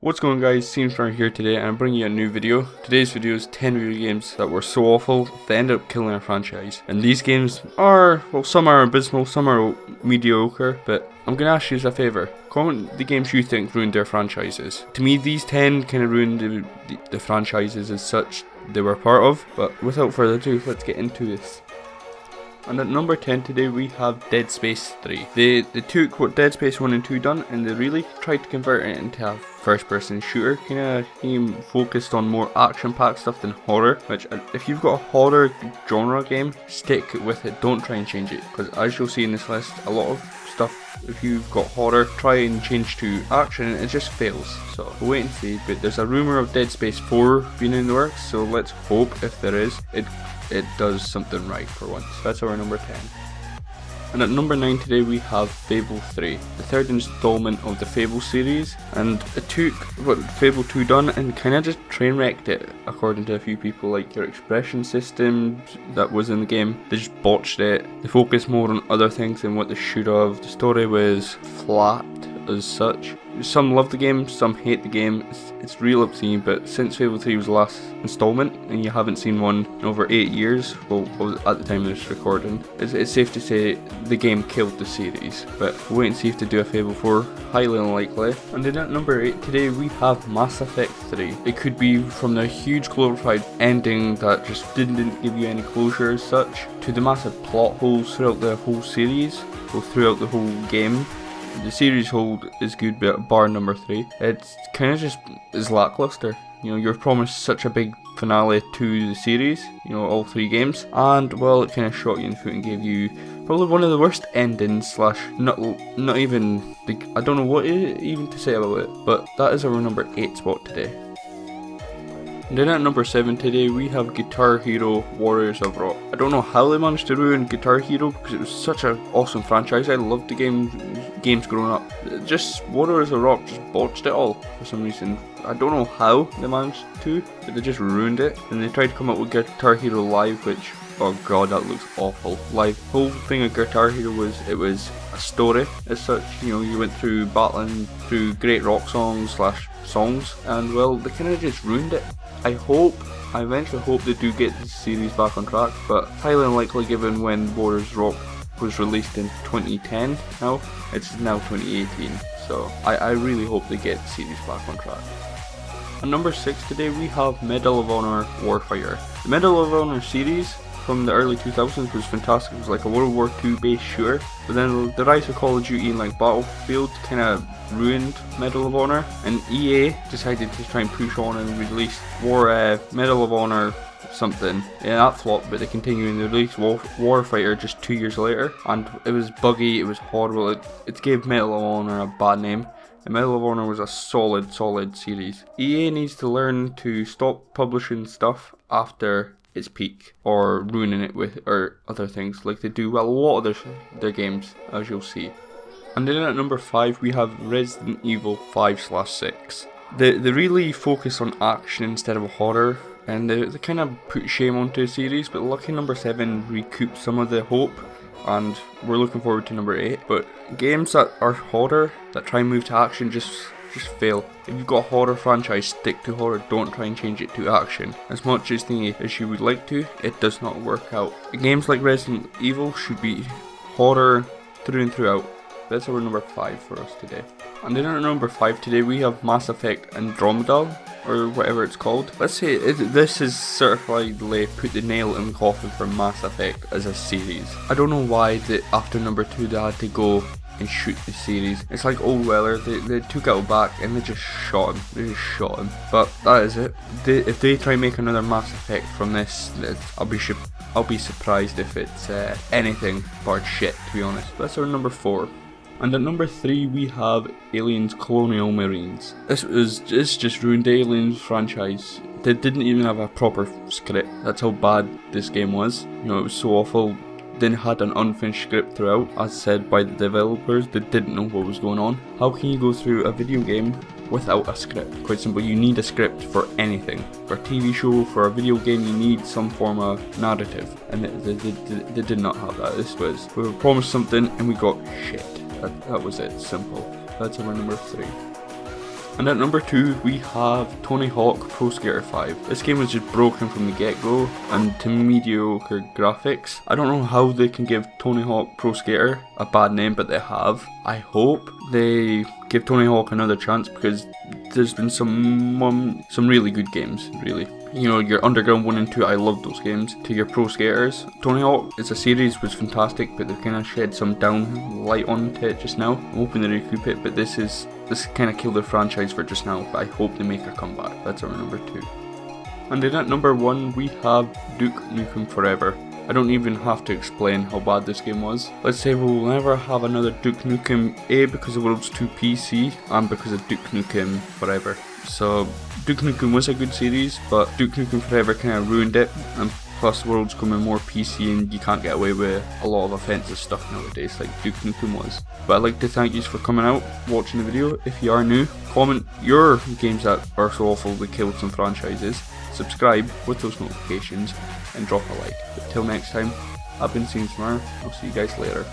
What's going on, guys? Seamstrong here today, and I'm bringing you a new video. Today's video is 10 video games that were so awful they ended up killing a franchise. And these games are, well, some are abysmal, some are mediocre, but I'm going to ask you as a favour. Comment the games you think ruined their franchises. To me, these 10 kind of ruined the franchises as such they were part of, but without further ado, let's get into this. And at number 10 today we have Dead Space 3. They took what Dead Space 1 and 2 done and they really tried to convert it into a first person shooter kind of game focused on more action packed stuff than horror, which if you've got a horror genre game, stick with it, don't try and change it, because as you'll see in this list, a lot of stuff, if you've got horror, try and change to action and it just fails. So we'll wait and see, but there's a rumour of Dead Space 4 being in the works, so let's hope if there is, it does something right for once. That's our number 10. And at number 9 today we have Fable 3, the third installment of the Fable series, and it took what Fable 2 done and kind of just train wrecked it according to a few people, like your expression system that was in the game. They just botched it. They focused more on other things than what they should have. The story was flat as such. Some love the game, some hate the game. It's real obscene, but since Fable 3 was the last installment and you haven't seen one in over 8 years, well at the time of this recording, it's safe to say the game killed the series. But we'll wait and see if they do a Fable 4, highly unlikely. And then at number 8 today we have Mass Effect 3. It could be from the huge glorified ending that just didn't give you any closure as such, to the massive plot holes throughout the whole series, or throughout the whole game. The series hold is good, but bar number 3, it's kind of just is lackluster. You know, you're promised such a big finale to the series, you know, all 3 games, and well, it kind of shot you in the foot and gave you probably one of the worst endings, slash not even, I don't know what even to say about it, but that is our number 8 spot today. And then at number 7 today we have Guitar Hero Warriors of Rock. I don't know how they managed to ruin Guitar Hero because it was such an awesome franchise. I loved the games growing up. Just Warriors of Rock just botched it all for some reason. I don't know how they managed to, but they just ruined it. And they tried to come up with Guitar Hero Live, which, oh god, that looks awful. Live, whole thing of Guitar Hero was, it was a story as such. You know, you went through battling through great rock songs slash songs, and well, they kind of just ruined it. I eventually hope they do get the series back on track, but highly unlikely given when Warriors Rock was released in 2010 now. It's now 2018, so I really hope they get the series back on track. At number 6 today we have Medal of Honor Warfighter. The Medal of Honor series from the early 2000s was fantastic. It was like a World War II based shooter, but then the rise of Call of Duty and like Battlefield kind of ruined Medal of Honor, and EA decided to try and push on and release Medal of Honor something. Yeah, that flopped, but they continued and they released Warfighter just 2 years later, and it was buggy, it was horrible, it gave Medal of Honor a bad name. And Medal of Honor was a solid series. EA needs to learn to stop publishing stuff after its peak, or ruining it with other things like they do a lot of their games, as you'll see. And then at number 5 we have Resident Evil 5/6. They really focus on action instead of horror, and they kind of put shame onto the series, but lucky number 7 recouped some of the hope, and we're looking forward to number 8. But games that are horror, that try and move to action, just fail. If you've got a horror franchise, stick to horror, don't try and change it to action. As much as you would like to, it does not work out. Games like Resident Evil should be horror through and throughout. That's our number 5 for us today. And then at number 5 today we have Mass Effect Andromeda, or whatever it's called. Let's say this is certifiably put the nail in the coffin for Mass Effect as a series. I don't know why after number 2 they had to go and shoot the series. It's like Old Weller, they took it back and they just shot him. But that is it. If they try and make another Mass Effect from this, I'll be surprised if it's anything but shit, to be honest. That's our number 4. And at number 3 we have Aliens Colonial Marines. This just ruined the Aliens franchise. They didn't even have a proper script. That's how bad this game was. You know, it was so awful. They had an unfinished script throughout, as said by the developers. They didn't know what was going on. How can you go through a video game without a script? Quite simple, you need a script for anything. For a TV show, for a video game, you need some form of narrative, and they did not have that. We were promised something and we got shit. That was it, simple. That's our number 3. And at number 2 we have Tony Hawk Pro Skater 5. This game was just broken from the get-go and to mediocre graphics. I don't know how they can give Tony Hawk Pro Skater a bad name, but they have. I hope they give Tony Hawk another chance because there's been some really good games, really. You know, your Underground 1 and 2, I love those games. To your Pro Skaters, Tony Hawk as a series was fantastic, but they've kind of shed some downlight onto it just now. I'm hoping they recoup it, but this kind of killed the franchise for just now, but I hope they make a comeback. That's our number 2. And then at number 1 we have Duke Nukem Forever. I don't even have to explain how bad this game was. Let's say we'll never have another Duke Nukem, A, because the world's too PC, and because of Duke Nukem Forever. So Duke Nukem was a good series, but Duke Nukem Forever kind of ruined it, and plus the world's coming more PC and you can't get away with a lot of offensive stuff nowadays like Duke Nukem was. But I'd like to thank you for coming out, watching the video. If you are new, comment your games that are so awful they killed some franchises, subscribe with those notifications, and drop a like. But till next time, I've been Manor. I'll see you guys later.